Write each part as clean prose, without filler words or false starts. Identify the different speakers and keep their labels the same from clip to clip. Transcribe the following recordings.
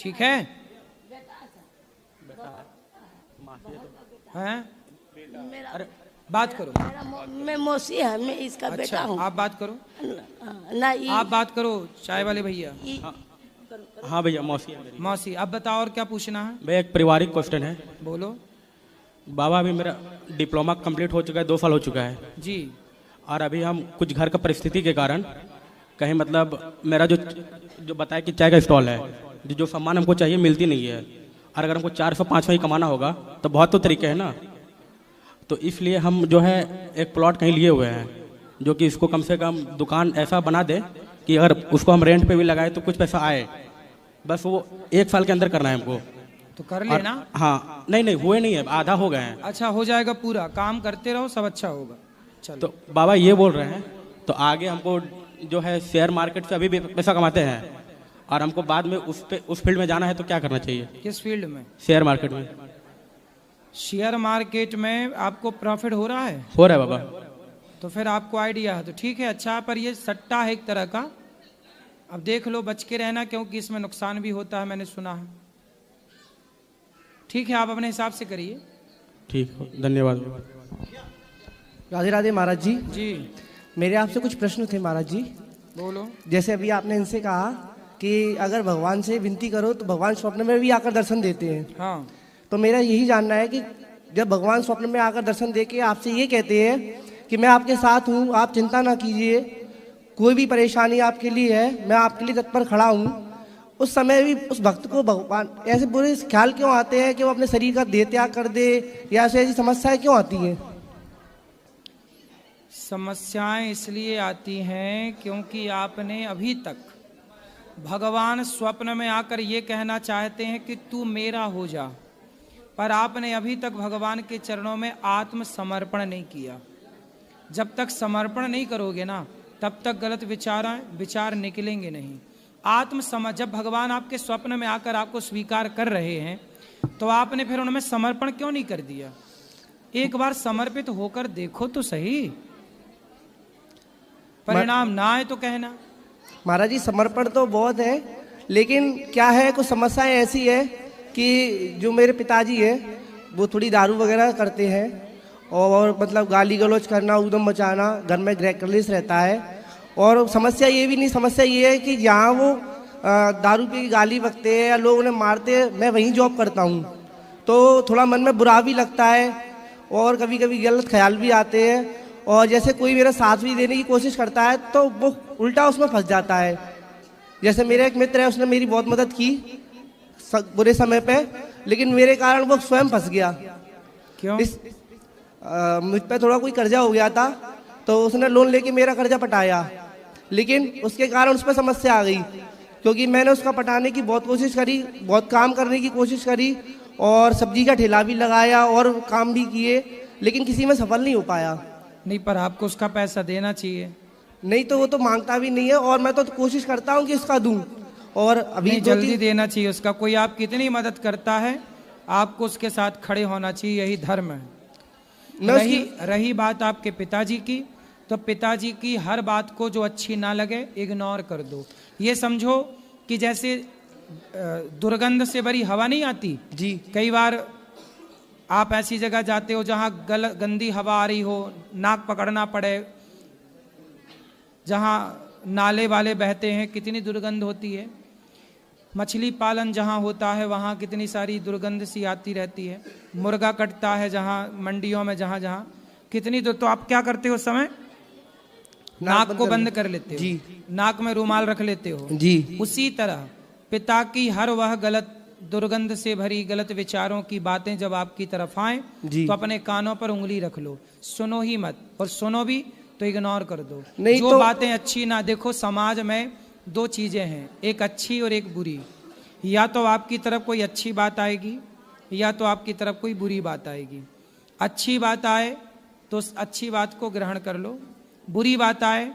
Speaker 1: ठीक है? हैं? अरे बात करो।
Speaker 2: मैं मौसी है, मैं इसका
Speaker 1: अच्छा,
Speaker 2: बेटा हूँ।
Speaker 1: आप बात करो
Speaker 2: ना
Speaker 1: आप बात करो, चाय वाले भैया।
Speaker 3: हाँ भैया, मौसी है मेरी।
Speaker 1: मौसी, अब बताओ और क्या पूछना है?
Speaker 3: भैया एक पारिवारिक क्वेश्चन है।
Speaker 1: बोलो।
Speaker 3: बाबा, अभी मेरा डिप्लोमा कंप्लीट हो चुका है, 2 साल हो चुका है।
Speaker 1: जी।
Speaker 3: और अभी हम कुछ घर का परिस्थिति के कारण कहीं मतलब मेरा जो बताया कि चाय का स्टॉल है, जो सामान हमको चाहिए मिलती नहीं है। और अगर हमको 400-500 ही कमाना होगा तो बहुत तो तरीके हैं ना। तो इसलिए हम जो है एक प्लॉट कहीं लिए हुए हैं, जो कि इसको कम से कम दुकान ऐसा बना दे कि अगर उसको हम रेंट पे भी लगाए तो कुछ पैसा आए। बस वो 1 साल के अंदर करना है हमको।
Speaker 1: तो कर लेना।
Speaker 3: हाँ, नहीं हुए नहीं है, आधा हो गए हैं।
Speaker 1: अच्छा, हो जाएगा पूरा। काम करते रहो, सब अच्छा होगा। चलो।
Speaker 3: तो बाबा ये बोल रहे हैं, तो आगे हमको जो है शेयर मार्केट से अभी भी पैसा कमाते हैं और हमको बाद में उस फील्ड में जाना है, तो क्या करना चाहिए?
Speaker 1: किस फील्ड में?
Speaker 3: शेयर मार्केट में।
Speaker 1: शेयर मार्केट में आपको प्रॉफिट हो रहा है?
Speaker 3: हो रहा है बाबा।
Speaker 1: तो फिर आपको आइडिया है तो ठीक है, अच्छा। पर ये सट्टा है एक तरह का। अब देख लो, बच के रहना, क्योंकि इसमें नुकसान भी होता है, मैंने सुना है। ठीक है, आप अपने हिसाब से करिए।
Speaker 3: ठीक है, धन्यवाद।
Speaker 4: राधे राधे महाराज जी।
Speaker 1: जी।
Speaker 4: मेरे आपसे कुछ प्रश्न थे महाराज जी।
Speaker 1: बोलो।
Speaker 4: जैसे अभी आपने इनसे कहा कि अगर भगवान से विनती करो तो भगवान स्वप्न में भी आकर दर्शन देते हैं।
Speaker 1: हाँ।
Speaker 4: तो मेरा यही जानना है कि जब भगवान स्वप्न में आकर दर्शन दे के आपसे ये कहते हैं कि मैं आपके साथ हूँ, आप चिंता ना कीजिए, कोई भी परेशानी आपके लिए है, मैं आपके लिए तत्पर खड़ा हूँ, उस समय भी उस भक्त को भगवान ऐसे बुरे ख्याल क्यों आते हैं कि वो अपने शरीर का देह त्याग कर दे, या ऐसी समस्याएं क्यों आती हैं?
Speaker 1: समस्याएं इसलिए आती हैं क्योंकि आपने अभी तक भगवान स्वप्न में आकर ये कहना चाहते हैं कि तू मेरा हो जा, पर आपने अभी तक भगवान के चरणों में आत्मसमर्पण नहीं किया। जब तक समर्पण नहीं करोगे ना, तब तक गलत विचार निकलेंगे नहीं। जब भगवान आपके स्वप्न में आकर आपको स्वीकार कर रहे हैं, तो आपने फिर उनमें समर्पण क्यों नहीं कर दिया? एक बार समर्पित होकर देखो तो सही, परिणाम ना आए तो कहना।
Speaker 4: महाराज जी, समर्पण तो बहुत है, लेकिन क्या है, कुछ समस्याएं ऐसी है कि जो मेरे पिताजी है वो थोड़ी दारू वगैरह करते हैं और मतलब गाली गलौज करना, उदम मचाना, घर में गृह कलेश रहता है। और समस्या ये भी नहीं, समस्या ये है कि जहाँ वो दारू की गाली बकते हैं या लोग उन्हें मारते हैं, मैं वहीं जॉब करता हूँ, तो थोड़ा मन में बुरा भी लगता है और कभी कभी गलत ख्याल भी आते हैं। और जैसे कोई मेरा साथ भी देने की कोशिश करता है तो वो उल्टा उसमें फंस जाता है। जैसे मेरा एक मित्र है, उसने मेरी बहुत मदद की बुरे समय पे, लेकिन मेरे कारण वो स्वयं फंस गया।
Speaker 1: क्यों?
Speaker 4: मुझ पे थोड़ा कोई कर्जा हो गया था, तो उसने लोन लेके मेरा कर्जा पटाया, लेकिन उसके कारण उस पर समस्या आ गई, क्योंकि मैंने उसका पटाने की बहुत कोशिश करी, बहुत काम करने की कोशिश करी और सब्जी का ठेला भी लगाया और काम भी किए, लेकिन किसी में सफल नहीं हो पाया।
Speaker 1: नहीं, पर आपको उसका पैसा देना चाहिए।
Speaker 4: नहीं तो वो तो मांगता भी नहीं है और मैं तो कोशिश करता हूँ कि उसका दूं। और अभी
Speaker 1: जल्दी देना चाहिए उसका। कोई आप कितनी मदद करता है, आपको उसके साथ खड़े होना चाहिए, यही धर्म है। रही बात आपके पिताजी की, तो पिताजी की हर बात को जो अच्छी ना लगे इग्नोर कर दो। ये समझो कि जैसे दुर्गंध से भरी हवा नहीं आती
Speaker 4: जी,
Speaker 1: कई बार आप ऐसी जगह जाते हो जहां गंदी हवा आ रही हो, नाक पकड़ना पड़े, जहां नाले वाले बहते हैं, कितनी दुर्गंध होती है। मछली पालन जहां होता है वहां कितनी सारी दुर्गंध सी आती रहती है। मुर्गा कटता है जहां मंडियों में, जहां जहां कितनी तो आप क्या करते हो उस समय? नाक को बंद कर लेते हो
Speaker 4: जी,
Speaker 1: नाक में रुमाल रख लेते हो
Speaker 4: जी।
Speaker 1: उसी तरह पिता की हर वह गलत दुर्गंध से भरी गलत विचारों की बातें जब आपकी तरफ आए, तो अपने कानों पर उंगली रख लो, सुनो ही मत, और सुनो भी तो इग्नोर कर दो। नहीं जो तो बातें अच्छी ना, देखो समाज में 2 चीजें हैं, एक अच्छी और एक बुरी। या तो आपकी तरफ कोई अच्छी बात आएगी या तो आपकी तरफ कोई बुरी बात आएगी। अच्छी बात आए तो उस अच्छी बात को ग्रहण कर लो, बुरी बात आए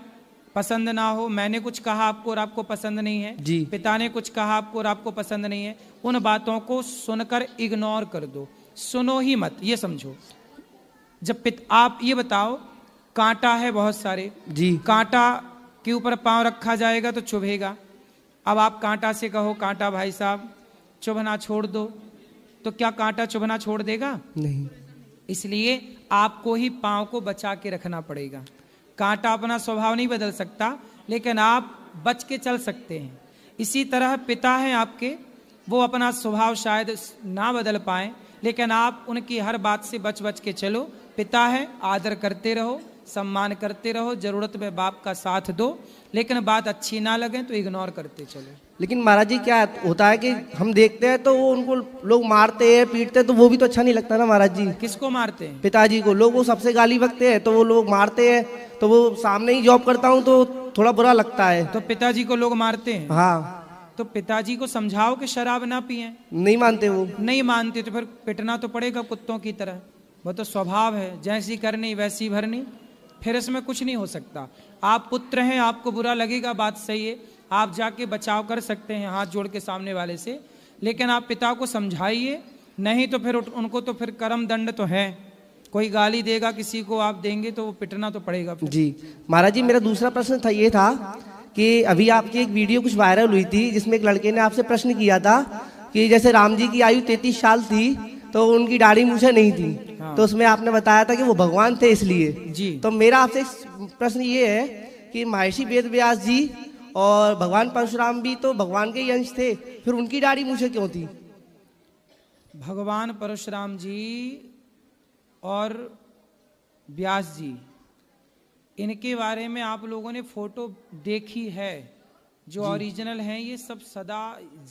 Speaker 1: पसंद ना हो, मैंने कुछ कहा आपको और आपको पसंद नहीं है जी, पिता ने कुछ कहा आपको और आपको पसंद नहीं है, उन बातों को सुनकर इग्नोर कर दो, सुनो ही मत, ये समझो। जब आप ये बताओ, कांटा है बहुत सारे जी, कांटा के ऊपर पांव रखा जाएगा तो चुभेगा। अब आप कांटा से कहो, कांटा भाई साहब चुभना छोड़ दो, तो क्या कांटा चुभना छोड़ देगा?
Speaker 4: नहीं।
Speaker 1: इसलिए आपको ही पांव को बचा के रखना पड़ेगा। कांटा अपना स्वभाव नहीं बदल सकता, लेकिन आप बच के चल सकते हैं। इसी तरह पिता हैं आपके, वो अपना स्वभाव शायद ना बदल पाए, लेकिन आप उनकी हर बात से बच बच के चलो। पिता है, आदर करते रहो, सम्मान करते रहो, जरूरत में बाप का साथ दो, लेकिन बात अच्छी ना लगे तो इग्नोर करते चलो।
Speaker 4: लेकिन महाराज जी क्या होता है कि हम देखते हैं तो वो उनको लोग मारते हैं, पीटते हैं, तो वो भी तो अच्छा नहीं लगता ना महाराज जी।
Speaker 1: किसको मारते हैं?
Speaker 4: पिताजी को। लोग वो सबसे गाली बकते हैं तो वो लोग मारते हैं, तो वो सामने ही जॉब करता हूँ तो थोड़ा बुरा लगता है।
Speaker 1: तो पिताजी को लोग मारते हैं?
Speaker 4: हाँ।
Speaker 1: तो पिताजी को समझाओ कि शराब ना पिए।
Speaker 4: नहीं मानते वो।
Speaker 1: नहीं मानते तो फिर पिटना तो पड़ेगा कुत्तों की तरह। वो तो स्वभाव है, जैसी करनी वैसी भरनी, फिर इसमें कुछ नहीं हो सकता। आप पुत्र हैं, आपको बुरा लगेगा, बात सही है, आप जाके बचाव कर सकते हैं हाथ जोड़ के सामने वाले से, लेकिन आप पिता को समझाइए, नहीं तो फिर उनको तो फिर कर्म दंड तो है। कोई गाली देगा किसी को, आप देंगे तो वो पिटना तो पड़ेगा फिर।
Speaker 4: जी महाराज जी, मेरा दूसरा प्रश्न था ये था कि अभी आपकी एक वीडियो कुछ वायरल हुई थी जिसमें एक लड़के ने आपसे प्रश्न किया था कि जैसे राम जी की आयु 33 साल थी तो उनकी दाढ़ी मूछें नहीं थी।
Speaker 1: हाँ।
Speaker 4: तो उसमें आपने बताया था कि वो भगवान थे इसलिए।
Speaker 1: जी।
Speaker 4: तो मेरा आपसे प्रश्न ये है कि महर्षि वेद व्यास जी और भगवान परशुराम भी तो भगवान के ही अंश थे, फिर उनकी दाढ़ी मूछें क्यों थी?
Speaker 1: भगवान परशुराम जी और व्यास जी, इनके बारे में आप लोगों ने फोटो देखी है, जो ओरिजिनल हैं, ये सब सदा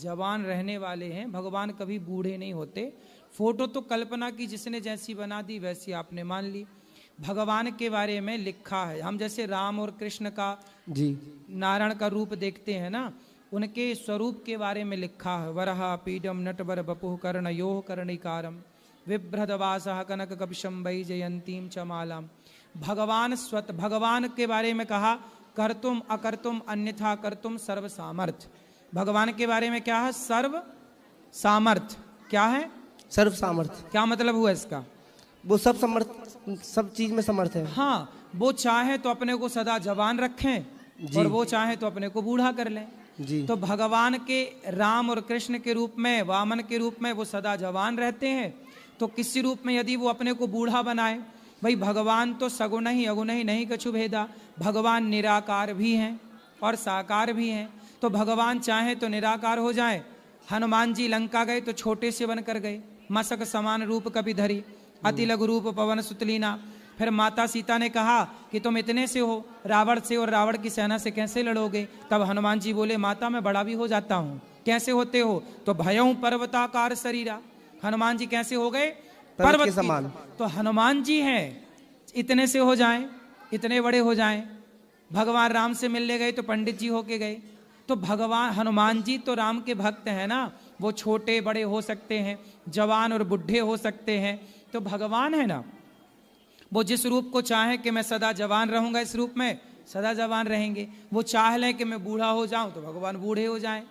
Speaker 1: जवान रहने वाले हैं। भगवान कभी बूढ़े नहीं होते। फोटो तो कल्पना की, जिसने जैसी बना दी वैसी आपने मान ली। भगवान के बारे में लिखा है। हम जैसे राम और कृष्ण का,
Speaker 4: जी,
Speaker 1: नारायण का रूप देखते हैं ना, उनके स्वरूप के बारे में लिखा है। वरहा पीडम नटवर बपुः कर्णयोः कर्णिकारम विभ्रदवासः कनक कपिशं वैजयंतीं च मालाम। भगवान के बारे में कहा कर्तुम अकर्तुम अन्यथा कर्तुम सर्व सामर्थ। भगवान के बारे में क्या है? सर्व सामर्थ। क्या है?
Speaker 4: सर्व सामर्थ।
Speaker 1: क्या मतलब हुआ इसका?
Speaker 4: वो सब समर्थ, सब चीज में समर्थ है।
Speaker 1: हाँ, वो चाहे तो अपने को सदा जवान रखें और वो चाहे तो अपने को बूढ़ा कर लें।
Speaker 4: जी।
Speaker 1: तो भगवान के राम और कृष्ण के रूप में, वामन के रूप में वो सदा जवान रहते हैं। तो किसी रूप में यदि वो अपने को बूढ़ा बनाए, भाई भगवान तो सगुण ही अगुण ही नहीं कछु भेदा। भगवान निराकार भी हैं और साकार भी हैं। तो भगवान चाहे तो निराकार हो जाए। हनुमान जी लंका गए तो छोटे से बन कर गए, मसक समान रूप कभी धरी, अति लघु रूप पवन सुतलीना। फिर माता सीता ने कहा कि तुम इतने से हो, रावण से और रावण की सेना से कैसे लड़ोगे? तब हनुमान जी बोले, माता मैं बड़ा भी हो जाता हूँ। कैसे होते हो? तो भयं पर्वताकार शरीरा। हनुमान जी कैसे हो गए? पर्वत के समान। तो हनुमान जी हैं, इतने से हो जाएं, इतने बड़े हो जाएं। भगवान राम से मिलने गए तो पंडित जी होके गए। तो भगवान हनुमान जी तो राम के भक्त हैं ना, वो छोटे बड़े हो सकते हैं, जवान और बुढ़े हो सकते हैं, तो भगवान है ना। वो जिस रूप को चाहे कि मैं सदा जवान रहूंगा, इस रूप में सदा जवान रहेंगे। वो चाह लें कि मैं बूढ़ा हो जाऊं तो भगवान बूढ़े हो जाएं।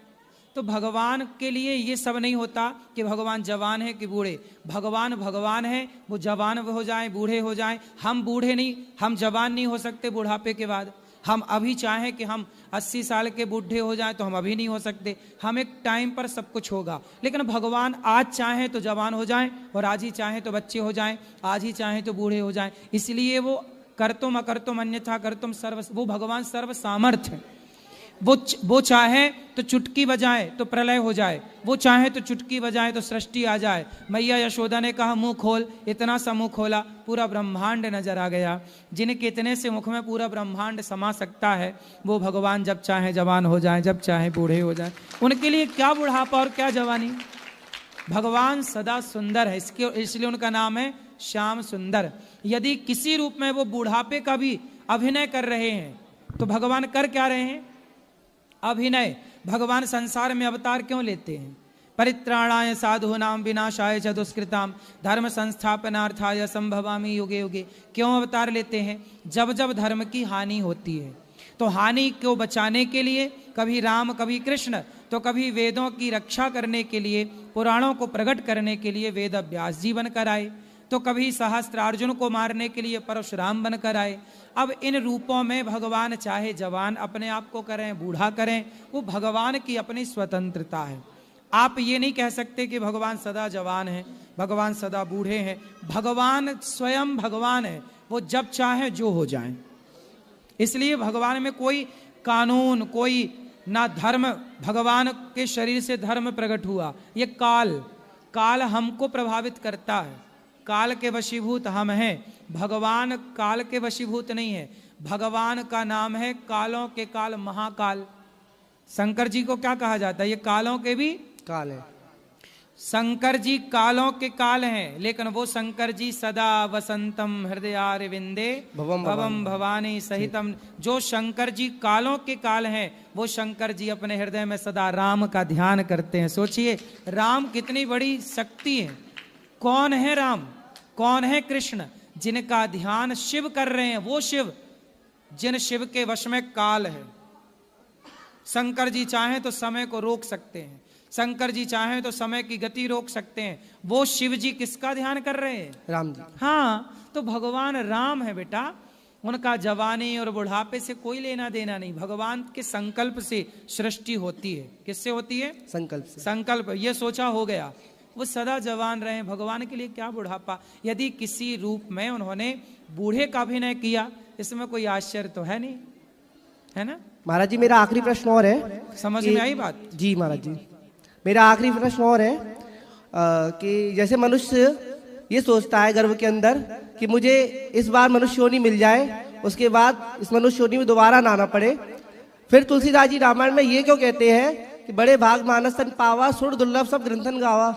Speaker 1: तो भगवान के लिए ये सब नहीं होता कि भगवान जवान है कि बूढ़े। भगवान भगवान है, वो जवान हो जाएं, बूढ़े हो जाएं। हम बूढ़े नहीं, हम जवान नहीं हो सकते बुढ़ापे के बाद। हम अभी चाहें कि हम 80 साल के बूढ़े हो जाएं तो हम अभी नहीं हो सकते। हम एक टाइम पर सब कुछ होगा। लेकिन भगवान आज चाहें तो जवान हो जाएं और आज ही चाहें तो बच्चे हो जाएं, आज ही चाहें तो बूढ़े हो जाएं। इसलिए वो कर्तुम अकर्तुम अन्यथा कर्तुम सर्व, वो भगवान सर्व सामर्थ्य है। वो चाहे तो चुटकी बजाए तो प्रलय हो जाए, वो चाहे तो चुटकी बजाए तो सृष्टि आ जाए। मैया यशोदा ने कहा मुंह खोल, इतना सा मुंह खोला, पूरा ब्रह्मांड नजर आ गया। जिनके इतने से मुख में पूरा ब्रह्मांड समा सकता है, वो भगवान जब चाहे जवान हो जाए, जब चाहे बूढ़े हो जाए। उनके लिए क्या बुढ़ापा और क्या जवानी। भगवान सदा सुंदर है, इसलिए उनका नाम है श्याम सुंदर। यदि किसी रूप में वो बुढ़ापे का भी अभिनय कर रहे हैं तो भगवान कर क्या रहे हैं? अभिनय। भगवान संसार में अवतार क्यों लेते हैं? परित्राणाय साधूनां विनाशाय च दुष्कृतां धर्म संस्थापनार्थाय संभवामि युगे युगे। क्यों अवतार लेते हैं? जब जब धर्म की हानि होती है तो हानि को बचाने के लिए कभी राम कभी कृष्ण, तो कभी वेदों की रक्षा करने के लिए, पुराणों को प्रकट करने के लिए वेद व्यास जी बनकर आए, तो कभी सहस्त्रार्जुन को मारने के लिए परशुराम बनकर आए। अब इन रूपों में भगवान चाहे जवान अपने आप को करें, बूढ़ा करें, वो भगवान की अपनी स्वतंत्रता है। आप ये नहीं कह सकते कि भगवान सदा जवान है, भगवान सदा बूढ़े हैं। भगवान स्वयं भगवान है, वो जब चाहे जो हो जाए। इसलिए भगवान में कोई कानून, कोई ना धर्म, भगवान के शरीर से धर्म प्रकट हुआ। ये काल हमको प्रभावित करता है, काल के वशीभूत हम हैं। भगवान काल के वशीभूत नहीं है। भगवान का नाम है कालों के काल महाकाल। शंकर जी को क्या कहा जाता है? ये कालों के भी
Speaker 4: काल है।
Speaker 1: शंकर जी कालों के काल हैं, लेकिन वो शंकर जी सदा वसंतम हृदयारविंदे भवम भवानी सहितम। जो शंकर जी कालों के काल हैं, वो शंकर जी अपने हृदय में सदा राम का ध्यान करते हैं। सोचिए राम कितनी बड़ी शक्ति है। कौन है राम? कौन है कृष्ण? जिनका ध्यान शिव कर रहे हैं, वो शिव, जिन शिव के वश में काल है। शंकर जी चाहें तो समय को रोक सकते हैं, शंकर जी चाहें तो समय की गति रोक सकते हैं। वो शिव जी किसका ध्यान कर रहे हैं?
Speaker 4: राम जी।
Speaker 1: हाँ, तो भगवान राम है बेटा। उनका जवानी और बुढ़ापे से कोई लेना देना नहीं। भगवान के संकल्प से सृष्टि होती है। किससे होती है?
Speaker 4: संकल्प से।
Speaker 1: संकल्प, ये सोचा हो गया। वो सदा जवान रहे, भगवान के लिए क्या बुढ़ापा। यदि किसी रूप में उन्होंने बूढ़े का अभिनय किया, इसमें कोई आश्चर्य तो है नहीं, है ना?
Speaker 4: महाराज जी मेरा आखिरी प्रश्न और है।
Speaker 1: समझ में आई बात?
Speaker 4: जी महाराज जी, मेरा आखिरी प्रश्न और है कि जैसे मनुष्य ये सोचता है गर्भ के अंदर कि मुझे इस बार मनुष्य योनि मिल जाए, उसके बाद इस मनुष्य योनि में दोबारा ना आना पड़े। फिर तुलसीदास जी रामायण में ये क्यों कहते हैं कि बड़े भाग मानस तन पावा, सुर दुर्लभ सब ग्रंथन गावा?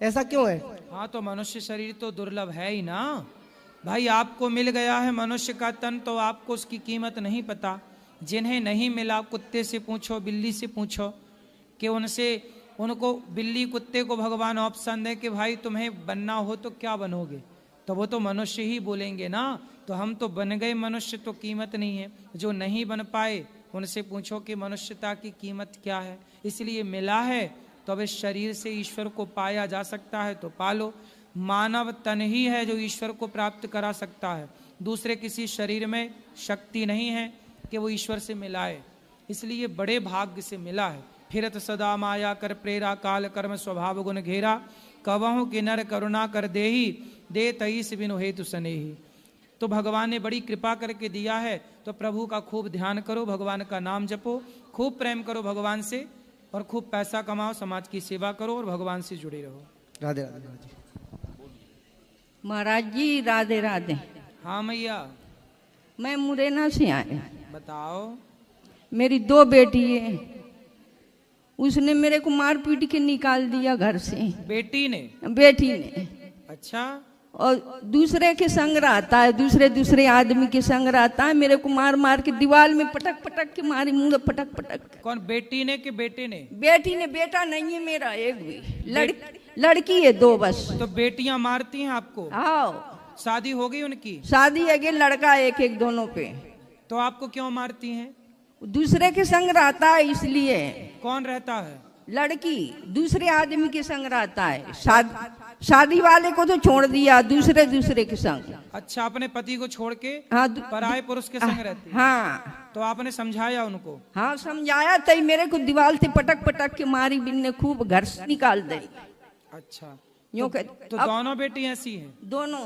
Speaker 4: ऐसा क्यों है?
Speaker 1: हाँ, तो मनुष्य शरीर तो दुर्लभ है ही ना भाई। आपको मिल गया है मनुष्य का तन, तो आपको उसकी कीमत नहीं पता। जिन्हें नहीं मिला, कुत्ते से पूछो, बिल्ली से पूछो, कि उनको बिल्ली कुत्ते को भगवान ऑप्शन दे कि भाई तुम्हें बनना हो तो क्या बनोगे, तो वो तो मनुष्य ही बोलेंगे ना। तो हम तो बन गए मनुष्य, तो कीमत नहीं है। जो नहीं बन पाए उनसे पूछो कि मनुष्यता की कीमत क्या है। इसलिए मिला है तो अब इस शरीर से ईश्वर को पाया जा सकता है तो पालो। मानव तन ही है जो ईश्वर को प्राप्त करा सकता है। दूसरे किसी शरीर में शक्ति नहीं है कि वो ईश्वर से मिलाए। इसलिए बड़े भाग्य से मिला है। फिरत सदा माया कर प्रेरा, काल कर्म स्वभाव गुण घेरा, कवहु कि नर करुणा कर देही, दे तईस बिनु हेतु सनेही। तो भगवान ने बड़ी कृपा करके दिया है, तो प्रभु का खूब ध्यान करो, भगवान का नाम जपो, खूब प्रेम करो भगवान से, और खूब पैसा कमाओ, समाज की सेवा करो और भगवान से जुड़े रहो।
Speaker 4: राधे राधे महाराज जी।
Speaker 5: महाराज जी राधे राधे।
Speaker 1: हाँ मैया,
Speaker 5: मैं मुरैना से आए।
Speaker 1: बताओ।
Speaker 5: मेरी 2 बेटी है, उसने मेरे को मार पीट के निकाल दिया घर से।
Speaker 1: बेटी ने?
Speaker 5: बेटी ने।
Speaker 1: अच्छा।
Speaker 5: और दूसरे के संग रहता है, दूसरे आदमी के संग रहता है। मेरे को मार मार के दीवार में पटक पटक के मारी, मुंह पटक पटक।
Speaker 1: कौन, बेटी ने कि बेटे ने?
Speaker 5: बेटी ने। बेटा नहीं है मेरा एक भी, लड़की है 2 बस।
Speaker 1: तो बेटियां मारती हैं आपको?
Speaker 5: आओ।
Speaker 1: शादी हो गई उनकी?
Speaker 5: शादी है, लड़का एक दोनों पे।
Speaker 1: तो आपको क्यों मारती हैं?
Speaker 5: दूसरे के संग रहता है इसलिए।
Speaker 1: कौन रहता है?
Speaker 5: लड़की दूसरे आदमी के संग रहता है। शादी वाले को तो छोड़ दिया, दूसरे के संग।
Speaker 1: अच्छा, अपने पति को छोड़ के
Speaker 5: हाँ,
Speaker 1: पराये पुरुष के संग रहती है?
Speaker 5: हाँ।
Speaker 1: तो आपने समझाया उनको?
Speaker 5: हाँ समझाया, तई मेरे को दीवार से पटक पटक के मारी, बिन्ने खूब घर से निकाल दे।
Speaker 1: अच्छा,
Speaker 5: यूं
Speaker 1: तो दोनों बेटी ऐसी हैं?
Speaker 5: दोनों।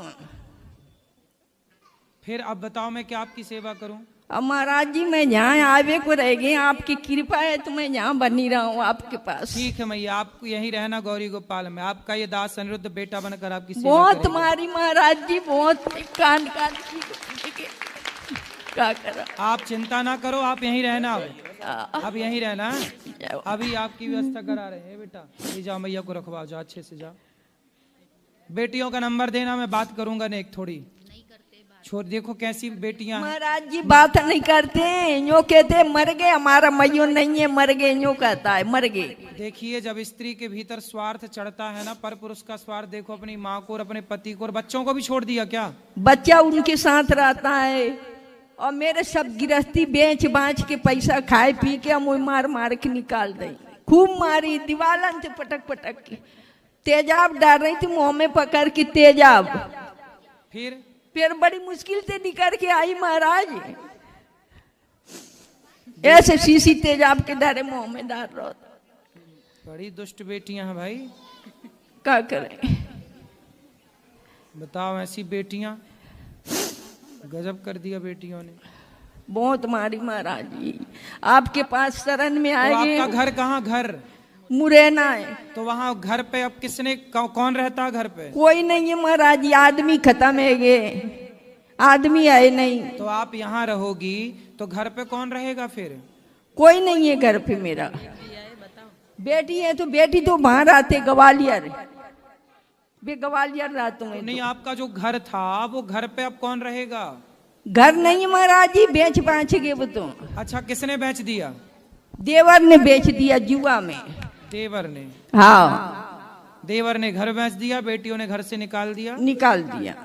Speaker 1: फिर अब बताओ मैं क्या आपकी सेवा करूं?
Speaker 5: अब महाराज जी मैं यहाँ आवे को रह गए, आपकी कृपा है तो मैं यहाँ बनी रहा हूँ आपके पास।
Speaker 1: ठीक है मैया, आपको यहीं रहना गौरी गोपाल में। आपका ये दास अनिरुद्ध बेटा बनकर आपकी सेवा
Speaker 5: बहुत तुम्हारी महाराज जी, बहुत कान क्या करा।
Speaker 1: आप चिंता ना करो, आप यहीं रहना। अब यहीं रहना। अभी आपकी व्यवस्था करा रहे हैं बेटा। ले जाओ, मैया को रखवाओ, जाओ अच्छे से जाओ। बेटियों का नंबर देना, मैं बात करूंगा ना एक थोड़ी। छोड़, देखो कैसी बेटियां।
Speaker 5: महाराज जी बात नहीं करते, यूं कहते मर गए, हमारा मैयो नहीं है, मर गए, यूं कहता है मर गए।
Speaker 1: देखिए, जब स्त्री के भीतर स्वार्थ चढ़ता है ना, पर पुरुष का स्वार्थ देखो, अपनी माँ को और अपने पति को और बच्चों को भी छोड़ दिया क्या?
Speaker 5: बच्चा उनके साथ रहता है, और मेरे सब गिरस्ती बेच बाँच के पैसा खाए पी के हम मार मार के निकाल दे। खूब मारी, दीवालन से पटक पटक के। तेजाब डाल रही थी मुँह में पकड़ के, तेजाब। फिर बड़ी मुश्किल से निकल के आई महाराज, ऐसे शीशी तेजाब के डारे मुंह में डाल रहा था।
Speaker 1: बड़ी दुष्ट बेटियां हैं भाई।
Speaker 5: क्या करें?
Speaker 1: बताओ, ऐसी बेटियां गजब कर दिया बेटियों ने।
Speaker 5: बहुत मारी महाराज जी, आपके पास शरण में
Speaker 1: तो
Speaker 5: आएंगे।
Speaker 1: आपका घर कहाँ? घर
Speaker 5: मुरैना है।
Speaker 1: तो वहाँ घर पे अब किसने कौन रहता है घर पे?
Speaker 5: कोई नहीं है महाराज जी, आदमी खत्म है गे, आदमी है नहीं।
Speaker 1: तो आप यहाँ रहोगी तो घर पे कौन रहेगा फिर?
Speaker 5: कोई नहीं है घर पे मेरा। बेटी है तो बेटी तो बाहर आते ग्वालियर, वे ग्वालियर रहते हैं।
Speaker 1: नहीं, आपका जो घर था वो घर पे अब कौन रहेगा?
Speaker 5: घर नहीं महाराज जी, बेच बाँच गए वो तो।
Speaker 1: अच्छा, किसने बेच दिया?
Speaker 5: देवर ने बेच दिया जुआ में।
Speaker 1: देवर ने?
Speaker 5: हाँ,
Speaker 1: देवर ने घर बेच दिया, बेटियों ने घर से निकाल दिया।
Speaker 5: निकाल दिया।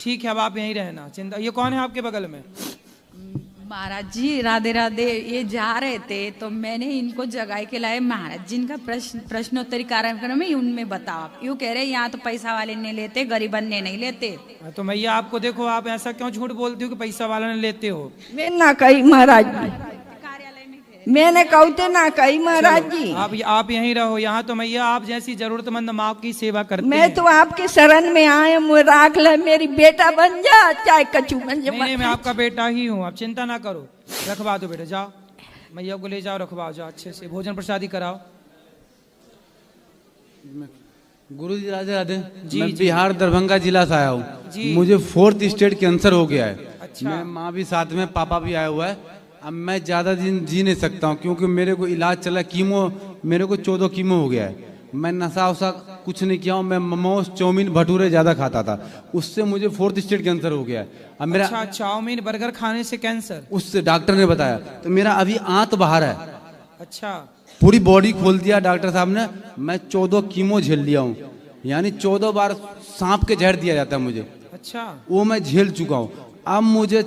Speaker 1: ठीक है, अब आप यहीं रहना, चिंता। ये कौन है आपके बगल में?
Speaker 6: महाराज जी राधे राधे। ये जा रहे थे तो मैंने इनको जगाए के लाए। महाराज जी इनका प्रश्नोत्तरी कार्यक्रम है, उनमें बताओ। आप यूँ कह रहे यहाँ तो पैसा वाले नहीं लेते, गरीबन ने नहीं लेते।
Speaker 1: तो मैया आपको देखो, आप ऐसा क्यों झूठ बोलती हो कि पैसा वाला ने लेते हो?
Speaker 5: मैं ना कही महाराज जी, मैंने कहते ना कही महाराज जी।
Speaker 1: आप यहीं रहो। यहाँ तो मैया आप जैसी जरूरतमंद माँ की सेवा करते
Speaker 5: मैं
Speaker 1: हैं।
Speaker 5: तो आपके शरण में आए, मुझे राख ले, मेरी बेटा बन जा चाहे कचू बन जा।
Speaker 1: नहीं, मैं आपका बेटा ही हूँ, आप चिंता ना करो। रखवा दो बेटा, जाओ मैया को ले जाओ, रखवाओ, जाओ अच्छे से भोजन प्रसादी कराओ।
Speaker 7: गुरु जी राधे राधे।
Speaker 1: जी,
Speaker 7: मैं
Speaker 1: जी।
Speaker 7: बिहार दरभंगा जिला से आया
Speaker 1: जी।
Speaker 7: हूँ। मुझे 4th स्टेज कैंसर हो गया है।
Speaker 1: अच्छा।
Speaker 7: मैं माँ भी साथ में, पापा भी आया हुआ है। अब मैं ज़्यादा दिन जी नहीं सकता हूँ क्योंकि मेरे को इलाज चला, कीमो, मेरे को 14 कीमो हो गया है। मैं नशा वशा कुछ नहीं किया हूँ। मैं मोमोज, चाउमीन, भटूरे ज़्यादा खाता था, उससे मुझे 4th स्टेज कैंसर हो गया है। अब मेरा
Speaker 1: अच्छा, चाउमीन बर्गर खाने से कैंसर?
Speaker 7: उससे डॉक्टर ने बताया, तो मेरा अभी आंत बाहर है।
Speaker 1: अच्छा,
Speaker 7: पूरी बॉडी खोल दिया डॉक्टर साहब ने। मैं 14 कीमो झेल लिया हूँ, यानी 14 बार सांप के जहर दिया जाता है मुझे।
Speaker 1: अच्छा,
Speaker 7: वो मैं झेल चुका हूँ। अब मुझे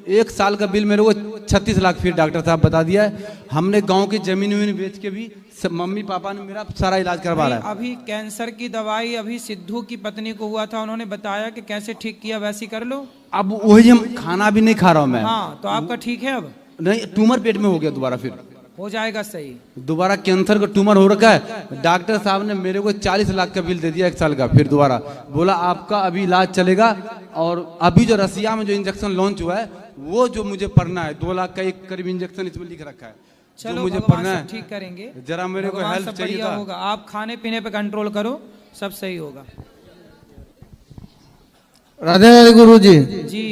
Speaker 7: 1 साल का बिल मेरे को 36 लाख फिर डॉक्टर साहब बता दिया है। हमने गांव की जमीन वमीन बेच के भी मम्मी पापा ने मेरा सारा इलाज करवा रहा है।
Speaker 1: अभी कैंसर की दवाई अभी सिद्धू की पत्नी को हुआ था, उन्होंने बताया कि कैसे ठीक किया वैसी कर लो।
Speaker 7: अब वही हम खाना भी नहीं खा रहा हूँ मैं।
Speaker 1: हाँ, तो आपका ठीक है अब?
Speaker 7: नहीं, ट्यूमर पेट में हो गया दोबारा, फिर
Speaker 1: हो जाएगा सही।
Speaker 7: दोबारा कैंसर का ट्यूमर हो रखा है। डॉक्टर साहब ने मेरे को 40 लाख का बिल दे दिया 1 साल का। फिर दोबारा बोला आपका अभी इलाज चलेगा, और अभी जो रसिया में जो इंजेक्शन लॉन्च हुआ है वो जो मुझे पढ़ना है, 2 लाख का एक करीब इंजेक्शन इसमें लिख रखा है।
Speaker 1: चलो,
Speaker 7: मुझे
Speaker 1: भगवान
Speaker 7: पढ़ना
Speaker 1: सब
Speaker 7: है,
Speaker 1: ठीक करेंगे।
Speaker 7: जरा मेरे को
Speaker 1: भगवान
Speaker 7: हेल्प
Speaker 1: सब
Speaker 7: चाहिए
Speaker 1: बढ़िया
Speaker 7: था।
Speaker 1: होगा। आप खाने पीने पे कंट्रोल करो, सब सही होगा।
Speaker 8: राधे राधे गुरु जी।
Speaker 1: जी,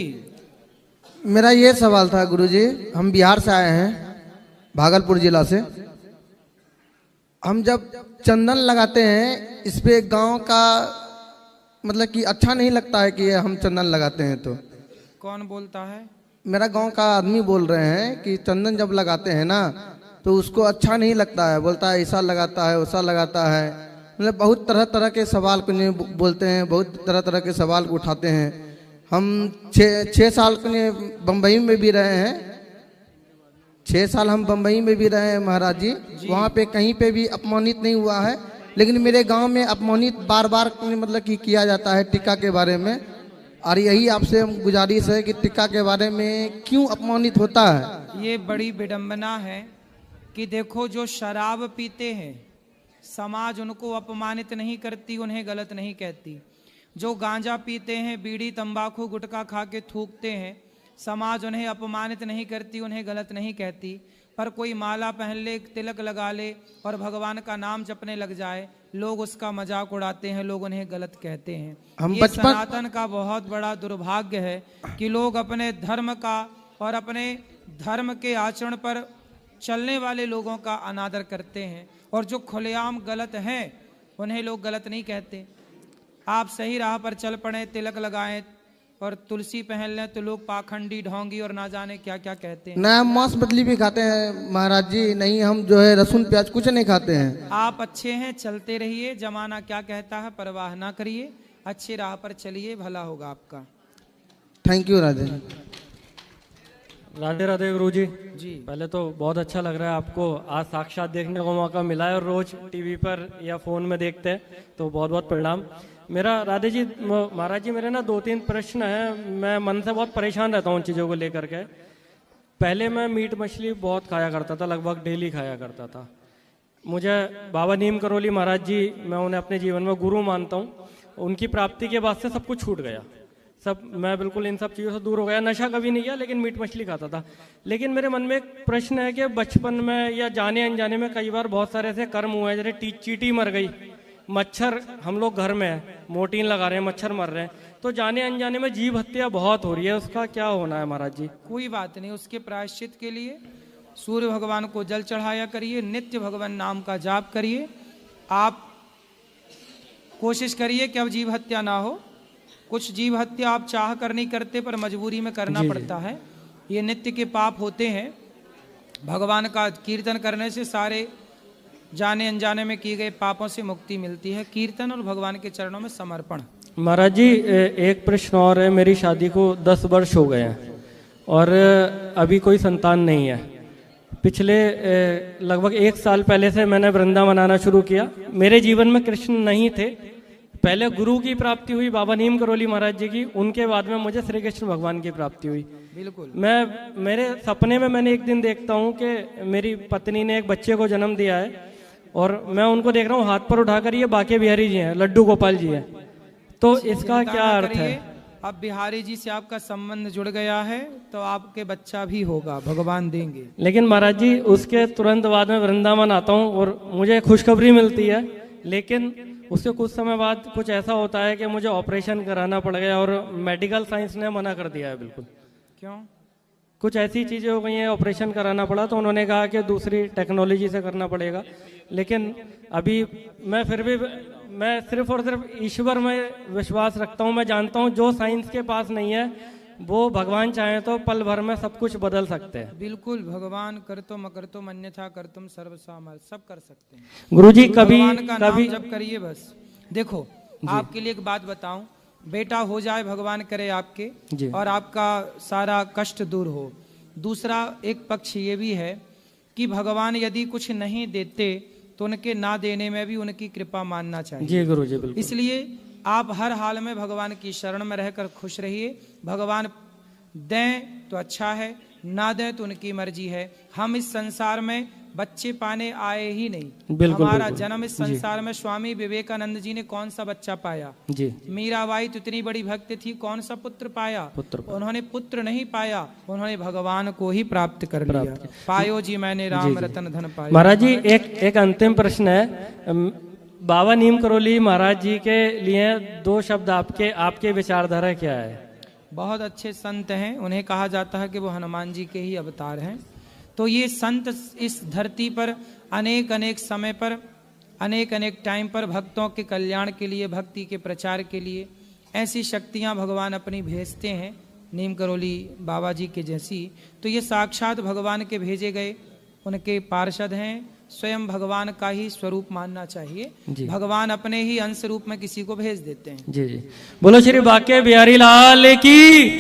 Speaker 8: मेरा ये सवाल था गुरु जी, हम बिहार से आए हैं, भागलपुर जिला से। हम जब चंदन लगाते हैं इस पे गांव का मतलब कि अच्छा नहीं लगता है कि हम चंदन लगाते हैं तो।
Speaker 1: कौन बोलता है?
Speaker 8: मेरा गांव का आदमी बोल रहे हैं कि चंदन जब लगाते हैं ना तो उसको अच्छा नहीं लगता है, बोलता है ऐसा लगाता है वैसा लगाता है। मतलब बहुत तरह तरह के सवाल को बोलते हैं, बहुत तरह तरह के सवाल को उठाते हैं। हम 6 साल बम्बई में भी रहे हैं, 6 साल हम बम्बई में भी रहे हैं महाराज जी। वहाँ पे कहीं पे भी अपमानित नहीं हुआ है, लेकिन मेरे गांव में अपमानित बार बार मतलब कि किया जाता है टीका के बारे में। और यही आपसे गुजारिश है कि टीका के बारे में क्यों अपमानित होता है?
Speaker 1: ये बड़ी विडंबना है कि देखो, जो शराब पीते हैं समाज उनको अपमानित नहीं करती, उन्हें गलत नहीं कहती। जो गांजा पीते हैं, बीड़ी तंबाकू गुटखा खा के थूकते हैं, समाज उन्हें अपमानित नहीं करती, उन्हें गलत नहीं कहती। पर कोई माला पहन ले, तिलक लगा ले और भगवान का नाम जपने लग जाए, लोग उसका मजाक उड़ाते हैं, लोग उन्हें गलत कहते हैं। ये सनातन का बहुत बड़ा दुर्भाग्य है कि लोग अपने धर्म का और अपने धर्म के आचरण पर चलने वाले लोगों का अनादर करते हैं, और जो खुलेआम गलत हैं उन्हें लोग गलत नहीं कहते। आप सही राह पर चल पड़े, तिलक लगाएं और तुलसी पहन लें तो लोग पाखंडी, ढोंगी और ना जाने क्या क्या कहते हैं।
Speaker 8: ना, मांस मछली भी खाते हैं महाराज जी। नहीं, हम जो है लहसुन प्याज कुछ नहीं खाते हैं।
Speaker 1: आप अच्छे हैं, चलते रहिए, जमाना क्या कहता है परवाह ना करिए, अच्छी राह पर चलिए, भला होगा आपका।
Speaker 8: Thank you Radhe.
Speaker 9: राधे राधे गुरु जी।
Speaker 1: जी,
Speaker 9: पहले तो बहुत अच्छा लग रहा है आपको आज साक्षात देखने को मौका मिला है, और रोज टीवी पर या फोन में देखते हैं, तो बहुत बहुत प्रणाम। मेरा राधे जी महाराज जी, मेरे ना 2-3 प्रश्न हैं। मैं मन से बहुत परेशान रहता हूँ उन चीज़ों को लेकर के। पहले मैं मीट मछली बहुत खाया करता था, लगभग डेली खाया करता था। मुझे बाबा नीम करोली महाराज जी, मैं उन्हें अपने जीवन में गुरु मानता हूँ। उनकी प्राप्ति के बाद से सब कुछ छूट गया, सब, मैं बिल्कुल इन सब चीज़ों से दूर हो गया। नशा कभी नहीं किया, लेकिन मीट मछली खाता था। लेकिन मेरे मन में एक प्रश्न है कि बचपन में या जाने अनजाने में कई बार बहुत सारे ऐसे कर्म हुए हैं, जैसे चींटी मर गई, मच्छर, हम लोग घर में है, मोर्टीन लगा रहे हैं, मच्छर मर रहे हैं, तो जाने अनजाने में जीव हत्या बहुत हो रही है, उसका क्या होना है महाराज जी?
Speaker 1: कोई बात नहीं, उसके प्रायश्चित के लिए सूर्य भगवान को जल चढ़ाया करिए, नित्य भगवान नाम का जाप करिए। आप कोशिश करिए कि अब जीव हत्या ना हो। कुछ जीव हत्या आप चाह कर नहीं करते, पर मजबूरी में करना पड़ता है। ये नित्य के पाप होते हैं। भगवान का कीर्तन करने से सारे जाने अनजाने में किए गए पापों से मुक्ति मिलती है। कीर्तन और भगवान के चरणों में समर्पण।
Speaker 9: महाराज जी, एक प्रश्न और है। मेरी शादी को 10 वर्ष हो गए हैं और अभी कोई संतान नहीं है। पिछले लगभग 1 साल पहले से मैंने वृंदावन मनाना शुरू किया। मेरे जीवन में कृष्ण नहीं थे। पहले गुरु की प्राप्ति हुई बाबा नीम करोली महाराज जी की, उनके बाद में मुझे श्री कृष्ण भगवान की प्राप्ति हुई।
Speaker 1: बिल्कुल।
Speaker 9: मेरे सपने में मैंने एक दिन देखता हूँ कि मेरी पत्नी ने एक बच्चे को जन्म दिया है और मैं उनको देख रहा हूँ हाथ पर उठाकर, ये बाके बिहारी जी हैं, लड्डू गोपाल जी हैं। तो इसका क्या अर्थ है?
Speaker 1: अब बिहारी जी से आपका संबंध जुड़ गया है तो आपके बच्चा भी होगा, भगवान देंगे।
Speaker 9: लेकिन महाराज जी, उसके तुरंत बाद में वृंदावन आता हूँ और मुझे खुशखबरी मिलती है, लेकिन उसके कुछ समय बाद कुछ ऐसा होता है कि मुझे ऑपरेशन कराना पड़ गया और मेडिकल साइंस ने मना कर दिया है बिल्कुल।
Speaker 1: क्यों?
Speaker 9: कुछ ऐसी चीज़ें हो गई हैं, ऑपरेशन कराना पड़ा, तो उन्होंने कहा कि दूसरी टेक्नोलॉजी से करना पड़ेगा। लेकिन अभी मैं फिर भी, मैं सिर्फ और सिर्फ ईश्वर में विश्वास रखता हूँ। मैं जानता हूँ जो साइंस के पास नहीं है वो भगवान चाहे तो पल भर में सब कुछ बदल सकते हैं।
Speaker 1: बिल्कुल, भगवान करतुम अकर्तुम अन्यथा कर्तुम सर्वसामर्थ, सब कर सकते हैं।
Speaker 9: गुरुजी, कभी
Speaker 1: नाम जब करिए बस। देखो, आपके लिए एक बात बताऊं, बेटा हो जाए भगवान करे आपके, और आपका सारा कष्ट दूर हो। दूसरा एक पक्ष ये भी है कि भगवान यदि कुछ नहीं देते तो उनके ना देने में भी उनकी कृपा मानना चाहिए।
Speaker 9: जी गुरुजी, बिल्कुल।
Speaker 1: इसलिए आप हर हाल में भगवान की शरण में रहकर खुश रहिए। भगवान दें तो अच्छा है, ना दें तो उनकी मर्जी है। हम इस संसार में बच्चे पाने आए ही नहीं। हमारा जन्म इस संसार में, स्वामी विवेकानंद जी ने कौन सा बच्चा पाया?
Speaker 9: जी।
Speaker 1: मीराबाई तो इतनी बड़ी भक्त थी, कौन सा पुत्र पाया? उन्होंने पुत्र नहीं पाया, उन्होंने भगवान को ही प्राप्त कर लिया। पायो जी मैंने राम रतन धन पाया।
Speaker 9: महाराज जी, एक अंतिम प्रश्न है। बाबा नीम करोली महाराज जी के लिए 2 शब्द आपके विचारधारा क्या है?
Speaker 1: बहुत अच्छे संत हैं, उन्हें कहा जाता है कि वो हनुमान जी के ही अवतार हैं। तो ये संत इस धरती पर अनेक अनेक समय पर, अनेक अनेक टाइम पर भक्तों के कल्याण के लिए, भक्ति के प्रचार के लिए ऐसी शक्तियां भगवान अपनी भेजते हैं, नीम करोली बाबा जी के जैसी। तो ये साक्षात भगवान के भेजे गए उनके पार्षद हैं। स्वयं भगवान का ही स्वरूप मानना चाहिए। भगवान अपने ही अंश रूप में किसी को भेज देते हैं।
Speaker 9: जी जी। बोलो श्री बाके बिहारी लाल की।